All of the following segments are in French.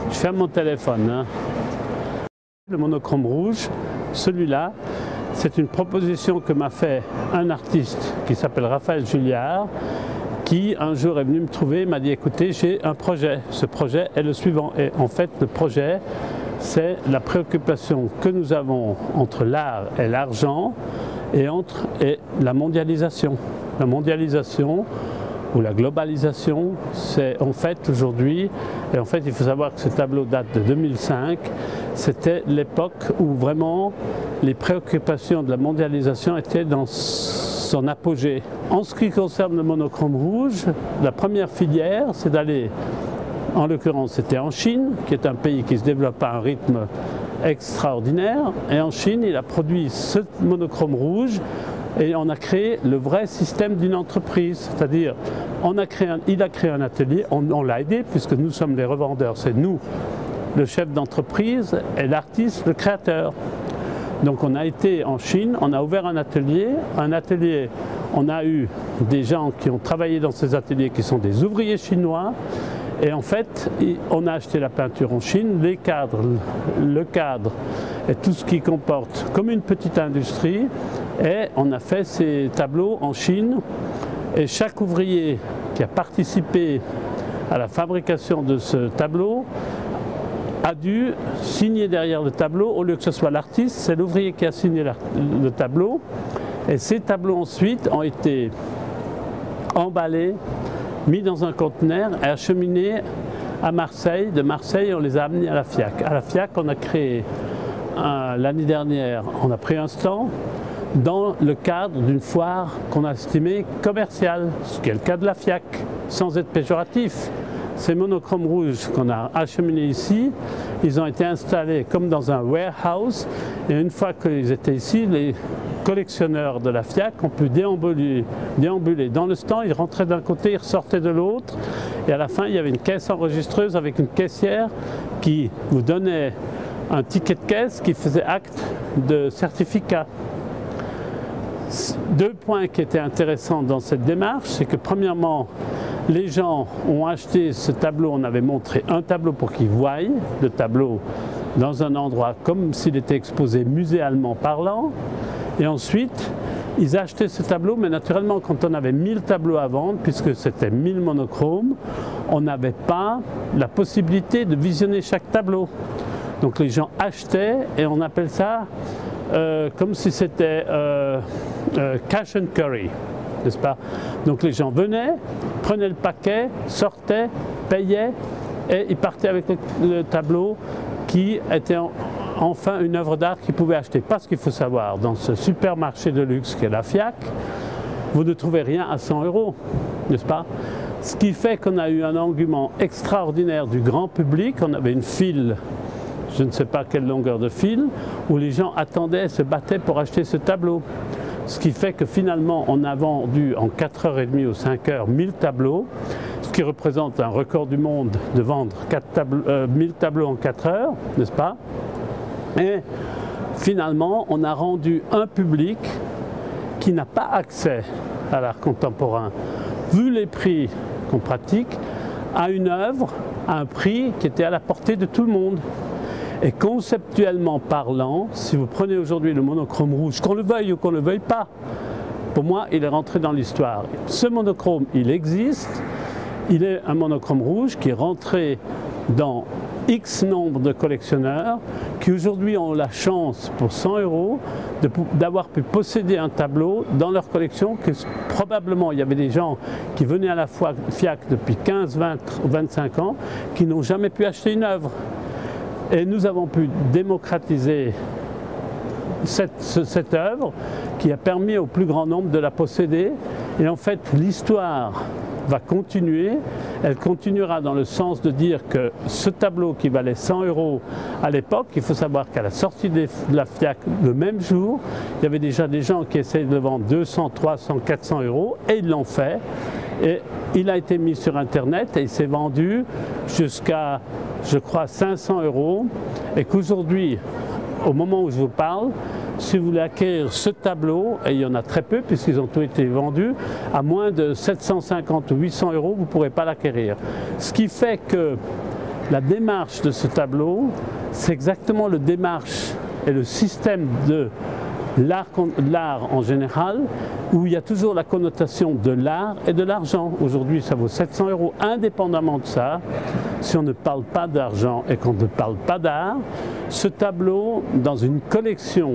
Je ferme mon téléphone. Hein. Le monochrome rouge, celui-là, c'est une proposition que m'a fait un artiste qui s'appelle Raphaël Julliard, qui un jour est venu me trouver et m'a dit écoutez, j'ai un projet. Ce projet est le suivant. Et en fait, le projet, c'est la préoccupation que nous avons entre l'art et l'argent et la mondialisation. La mondialisation ou la globalisation, c'est en fait aujourd'hui, et en fait il faut savoir que ce tableau date de 2005, c'était l'époque où vraiment les préoccupations de la mondialisation étaient dans son apogée. En ce qui concerne le monochrome rouge, la première filière, c'est d'aller, en l'occurrence c'était en Chine, qui est un pays qui se développe à un rythme extraordinaire, et en Chine il a produit ce monochrome rouge et on a créé le vrai système d'une entreprise, c'est-à-dire il a créé un atelier, on l'a aidé puisque nous sommes les revendeurs, c'est nous le chef d'entreprise et l'artiste le créateur. Donc on a été en Chine, on a ouvert un atelier, on a eu des gens qui ont travaillé dans ces ateliers qui sont des ouvriers chinois. Et en fait, on a acheté la peinture en Chine, le cadre et tout ce qui comporte comme une petite industrie. Et on a fait ces tableaux en Chine. Et chaque ouvrier qui a participé à la fabrication de ce tableau a dû signer derrière le tableau, au lieu que ce soit l'artiste, c'est l'ouvrier qui a signé le tableau. Et ces tableaux ensuite ont été emballés, mis dans un conteneur et acheminés à Marseille. De Marseille, on les a amenés à la FIAC. À la FIAC, on a créé, l'année dernière, on a pris un stand dans le cadre d'une foire qu'on a estimée commerciale, ce qui est le cas de la FIAC, sans être péjoratif. Ces monochromes rouges qu'on a acheminés ici, ils ont été installés comme dans un warehouse, et une fois qu'ils étaient ici, les collectionneurs de la FIAC ont pu déambuler dans le stand, ils rentraient d'un côté, ils ressortaient de l'autre, et à la fin il y avait une caisse enregistreuse avec une caissière qui vous donnait un ticket de caisse qui faisait acte de certificat. Deux points qui étaient intéressants dans cette démarche, c'est que premièrement, les gens ont acheté ce tableau, on avait montré un tableau pour qu'ils voient le tableau dans un endroit comme s'il était exposé muséalement parlant. Et ensuite, ils achetaient ce tableau, mais naturellement, quand on avait 1000 tableaux à vendre, puisque c'était 1000 monochromes, on n'avait pas la possibilité de visionner chaque tableau. Donc les gens achetaient, et on appelle ça comme si c'était cash and carry, n'est-ce pas? Donc les gens venaient, prenaient le paquet, sortaient, payaient, et ils partaient avec le tableau qui était enfin une œuvre d'art qu'ils pouvaient acheter. Parce qu'il faut savoir, dans ce supermarché de luxe qu'est la FIAC, vous ne trouvez rien à 100 €, n'est-ce pas? Ce qui fait qu'on a eu un engouement extraordinaire du grand public. On avait une file, je ne sais pas quelle longueur de file, où les gens attendaient, se battaient pour acheter ce tableau. Ce qui fait que finalement, on a vendu en 4h30 ou 5h 1000 tableaux, ce qui représente un record du monde de vendre 1000 tableaux en 4 heures, n'est-ce pas? Et finalement, on a rendu un public qui n'a pas accès à l'art contemporain, vu les prix qu'on pratique, à une œuvre, à un prix qui était à la portée de tout le monde. Et conceptuellement parlant, si vous prenez aujourd'hui le monochrome rouge, qu'on le veuille ou qu'on ne le veuille pas, pour moi, il est rentré dans l'histoire. Ce monochrome, il existe, il est un monochrome rouge qui est rentré dans X nombre de collectionneurs qui aujourd'hui ont la chance, pour 100 € d'avoir pu posséder un tableau dans leur collection, que probablement il y avait des gens qui venaient à la FIAC depuis 15, 20, 25 ans qui n'ont jamais pu acheter une œuvre. Et nous avons pu démocratiser cette œuvre qui a permis au plus grand nombre de la posséder. Et en fait, l'histoire va continuer. Elle continuera dans le sens de dire que ce tableau qui valait 100 € à l'époque, il faut savoir qu'à la sortie de la FIAC le même jour, il y avait déjà des gens qui essayaient de le vendre 200, 300, 400 € et ils l'ont fait. Et il a été mis sur Internet et il s'est vendu jusqu'à, je crois, 500 €. Et qu'aujourd'hui, au moment où je vous parle, si vous voulez acquérir ce tableau, et il y en a très peu puisqu'ils ont tous été vendus, à moins de 750 ou 800 €, vous ne pourrez pas l'acquérir. Ce qui fait que La démarche de ce tableau, c'est exactement le démarche et le système de l'art en général, où il y a toujours la connotation de l'art et de l'argent. Aujourd'hui, ça vaut 700 €. Indépendamment de ça, si on ne parle pas d'argent et qu'on ne parle pas d'art, ce tableau, dans une collection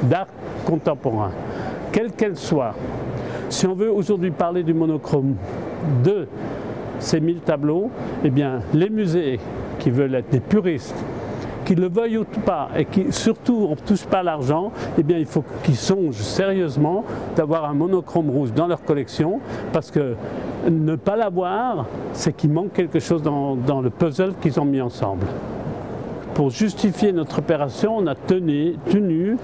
d'art contemporain, quelle qu'elle soit, si on veut aujourd'hui parler du monochrome de ces 1000 tableaux, eh bien, les musées qui veulent être des puristes, qu'ils le veuillent ou pas, et qui surtout on ne touche pas à l'argent, eh bien il faut qu'ils songent sérieusement d'avoir un monochrome rouge dans leur collection, parce que ne pas l'avoir, c'est qu'il manque quelque chose dans le puzzle qu'ils ont mis ensemble. Pour justifier notre opération, on a tenu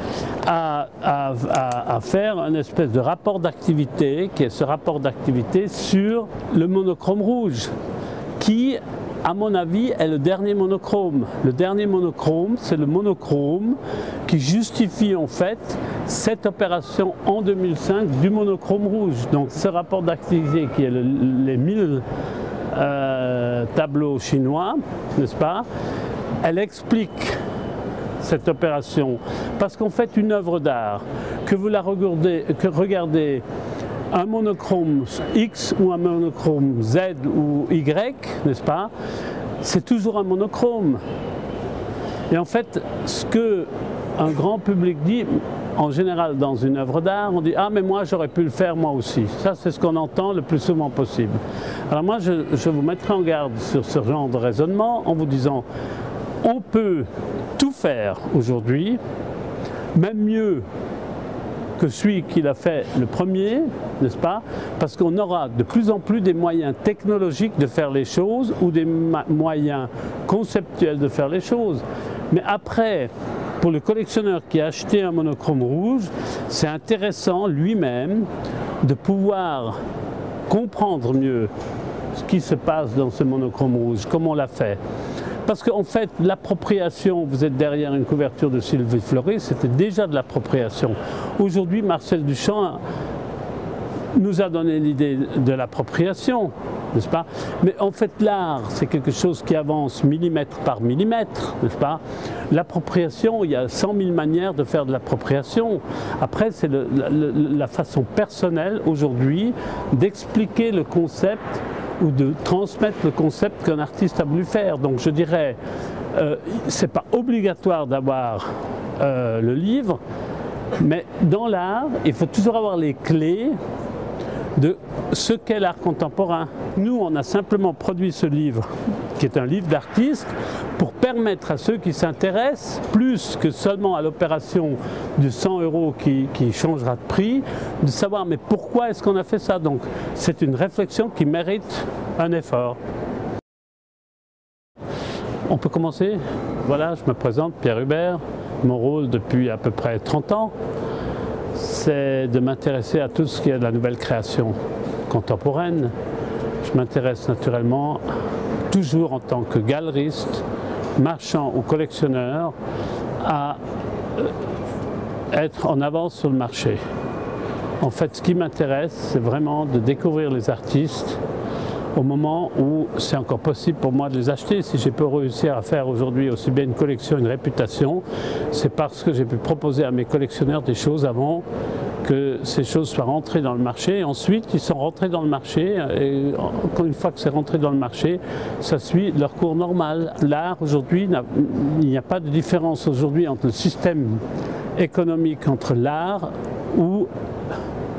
à faire un espèce de rapport d'activité, qui est ce rapport d'activité sur le monochrome rouge, qui, à mon avis, est le dernier monochrome. Le dernier monochrome, c'est le monochrome qui justifie en fait cette opération en 2005 du monochrome rouge. Donc ce rapport d'activité qui est les 1000 tableaux chinois, n'est-ce pas? Elle explique cette opération parce qu'en fait une œuvre d'art, que vous la regardez un monochrome X ou un monochrome Z ou Y, n'est-ce pas? C'est toujours un monochrome. Et en fait, ce que un grand public dit, en général dans une œuvre d'art, on dit « Ah, mais moi j'aurais pu le faire moi aussi ». Ça, c'est ce qu'on entend le plus souvent possible. Alors moi, je vous mettrai en garde sur ce genre de raisonnement en vous disant « On peut tout faire aujourd'hui, même mieux que celui qui l'a fait le premier, n'est-ce pas? Parce qu'on aura de plus en plus des moyens technologiques de faire les choses ou des moyens conceptuels de faire les choses. Mais après, pour le collectionneur qui a acheté un monochrome rouge, c'est intéressant lui-même de pouvoir comprendre mieux ce qui se passe dans ce monochrome rouge, comme on l'a fait. Parce qu'en fait, l'appropriation, vous êtes derrière une couverture de Sylvie Fleury, c'était déjà de l'appropriation. Aujourd'hui, Marcel Duchamp nous a donné l'idée de l'appropriation, n'est-ce pas? Mais en fait, l'art, c'est quelque chose qui avance millimètre par millimètre, n'est-ce pas? L'appropriation, il y a 100 000 manières de faire de l'appropriation. Après, c'est la façon personnelle, aujourd'hui, d'expliquer le concept ou de transmettre le concept qu'un artiste a voulu faire. Donc je dirais, c'est pas obligatoire d'avoir le livre, mais dans l'art, il faut toujours avoir les clés de ce qu'est l'art contemporain. Nous, on a simplement produit ce livre, qui est un livre d'artiste, pour permettre à ceux qui s'intéressent, plus que seulement à l'opération de 100 € qui changera de prix, de savoir mais pourquoi est-ce qu'on a fait ça. Donc c'est une réflexion qui mérite un effort. On peut commencer. Voilà, je me présente, Pierre Hubert. Mon rôle depuis à peu près 30 ans, c'est de m'intéresser à tout ce qui est de la nouvelle création contemporaine. Je m'intéresse naturellement, toujours en tant que galeriste, marchand ou collectionneur, à être en avance sur le marché. En fait, ce qui m'intéresse, c'est vraiment de découvrir les artistes au moment où c'est encore possible pour moi de les acheter. Si j'ai pu réussir à faire aujourd'hui aussi bien une collection, une réputation, c'est parce que j'ai pu proposer à mes collectionneurs des choses avant que ces choses soient rentrées dans le marché. Et ensuite, ils sont rentrés dans le marché et encore une fois que c'est rentré dans le marché, ça suit leur cours normal. L'art aujourd'hui, il n'y a pas de différence aujourd'hui entre le système économique, entre l'art ou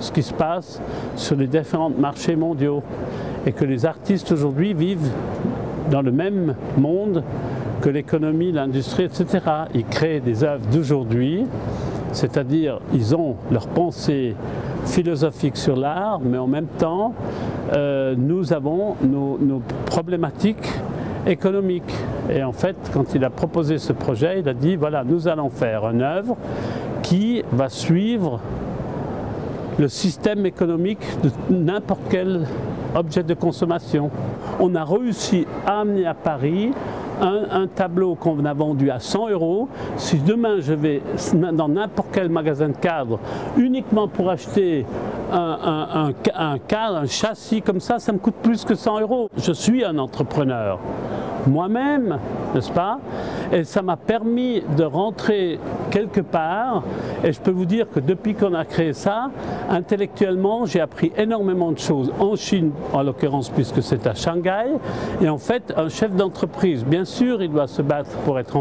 ce qui se passe sur les différents marchés mondiaux. Et que les artistes aujourd'hui vivent dans le même monde que l'économie, l'industrie, etc. Ils créent des œuvres d'aujourd'hui, c'est-à-dire ils ont leur pensée philosophique sur l'art, mais en même temps, nous avons nos problématiques économiques. Et en fait, quand il a proposé ce projet, il a dit, voilà, nous allons faire une œuvre qui va suivre le système économique de n'importe quel objet de consommation. On a réussi à amener à Paris un tableau qu'on a vendu à 100 €. Si demain je vais dans n'importe quel magasin de cadre uniquement pour acheter un cadre, un châssis comme ça me coûte plus que 100 €. Je suis un entrepreneur. moi-même, n'est-ce pas? Et ça m'a permis de rentrer quelque part, et je peux vous dire que depuis qu'on a créé ça, intellectuellement, j'ai appris énormément de choses en Chine, en l'occurrence, puisque c'est à Shanghai. Et en fait, un chef d'entreprise, bien sûr, il doit se battre pour être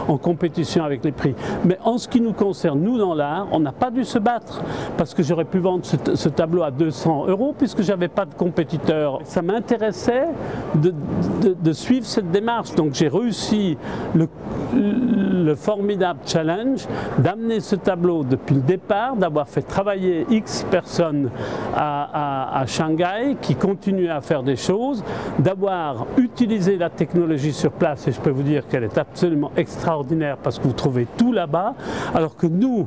en compétition avec les prix. Mais en ce qui nous concerne, nous, dans l'art, on n'a pas dû se battre, parce que j'aurais pu vendre ce tableau à 200 €, puisque je n'avais pas de compétiteur. Ça m'intéressait de suivre cette démarche. Donc j'ai réussi le formidable challenge d'amener ce tableau depuis le départ, d'avoir fait travailler X personnes à Shanghai qui continuent à faire des choses, d'avoir utilisé la technologie sur place, et je peux vous dire qu'elle est absolument extraordinaire parce que vous trouvez tout là-bas, alors que nous,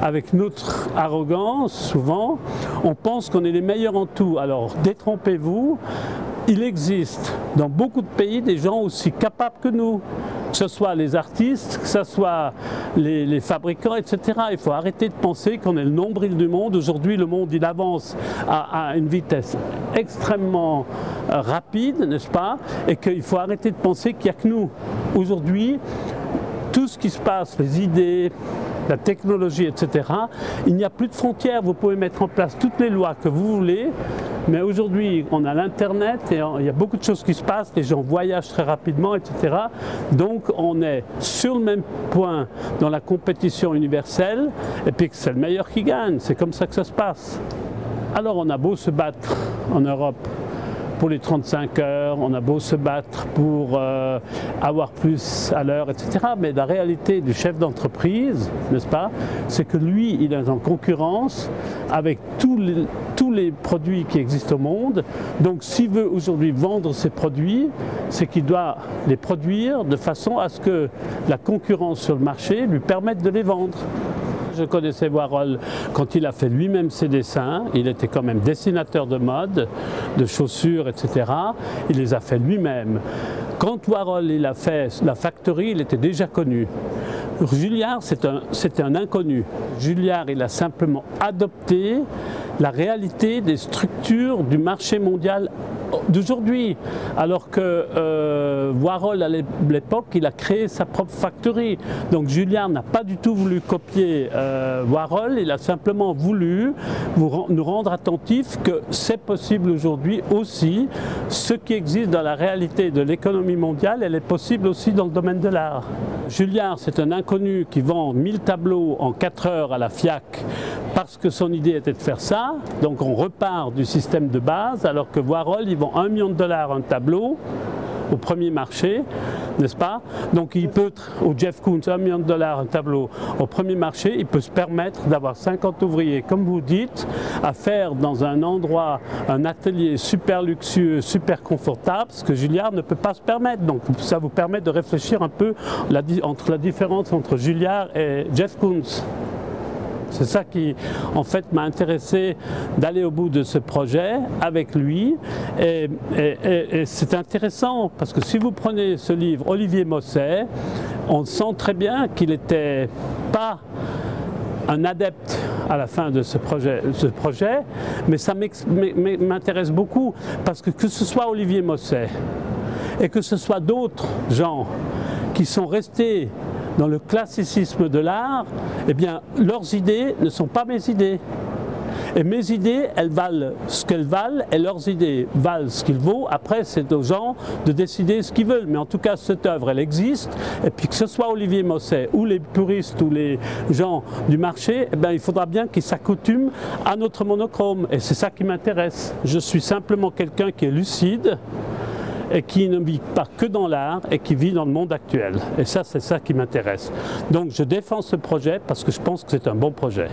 avec notre arrogance, souvent, on pense qu'on est les meilleurs en tout. Alors détrompez-vous, il existe dans beaucoup de pays des gens aussi capables que nous, que ce soit les artistes, que ce soit les fabricants, etc. Il faut arrêter de penser qu'on est le nombril du monde. Aujourd'hui, le monde, il avance à une vitesse extrêmement rapide, n'est-ce pas? Et qu'il faut arrêter de penser qu'il n'y a que nous. Aujourd'hui, tout ce qui se passe, les idées, la technologie, etc., il n'y a plus de frontières, vous pouvez mettre en place toutes les lois que vous voulez, mais aujourd'hui on a l'internet et il y a beaucoup de choses qui se passent, les gens voyagent très rapidement, etc. Donc on est sur le même point dans la compétition universelle, et puis c'est le meilleur qui gagne, c'est comme ça que ça se passe. Alors on a beau se battre en Europe pour les 35 heures, on a beau se battre pour avoir plus à l'heure, etc. Mais la réalité du chef d'entreprise, n'est-ce pas, c'est que lui, il est en concurrence avec tous les produits qui existent au monde. Donc s'il veut aujourd'hui vendre ses produits, c'est qu'il doit les produire de façon à ce que la concurrence sur le marché lui permette de les vendre. Je connaissais Warhol quand il a fait lui-même ses dessins. Il était quand même dessinateur de mode, de chaussures, etc. Il les a fait lui-même. Quand Warhol il a fait la Factory, il était déjà connu. Julliard, c'était un inconnu. Julliard, il a simplement adopté la réalité des structures du marché mondial d'aujourd'hui, alors que Warhol à l'époque il a créé sa propre factory. Donc Julliard n'a pas du tout voulu copier Warhol, il a simplement voulu nous rendre attentifs que c'est possible aujourd'hui aussi. Ce qui existe dans la réalité de l'économie mondiale, elle est possible aussi dans le domaine de l'art. Julliard, c'est un inconnu qui vend 1000 tableaux en 4 heures à la FIAC parce que son idée était de faire ça. Donc on repart du système de base, alors que Warhol, il vend $1 million un tableau au premier marché, n'est-ce pas? Donc il peut, ou Jeff Koons, $1 million un tableau au premier marché, il peut se permettre d'avoir 50 ouvriers, comme vous dites, à faire dans un endroit, un atelier super luxueux, super confortable, ce que Julliard ne peut pas se permettre. Donc ça vous permet de réfléchir un peu entre la différence entre Julliard et Jeff Koons. C'est ça qui, en fait, m'a intéressé d'aller au bout de ce projet avec lui. Et c'est intéressant parce que si vous prenez ce livre, Olivier Mosset, on sent très bien qu'il n'était pas un adepte à la fin de ce projet, mais ça m'intéresse beaucoup parce que ce soit Olivier Mosset et que ce soit d'autres gens qui sont restés dans le classicisme de l'art, eh bien, leurs idées ne sont pas mes idées. Et mes idées, elles valent ce qu'elles valent, et leurs idées valent ce qu'ils vaut. Après, c'est aux gens de décider ce qu'ils veulent. Mais en tout cas, cette œuvre, elle existe. Et puis que ce soit Olivier Mosset, ou les puristes, ou les gens du marché, eh bien, il faudra bien qu'ils s'accoutument à notre monochrome. Et c'est ça qui m'intéresse. Je suis simplement quelqu'un qui est lucide, et qui ne vit pas que dans l'art et qui vit dans le monde actuel. Et ça, c'est ça qui m'intéresse. Donc je défends ce projet parce que je pense que c'est un bon projet.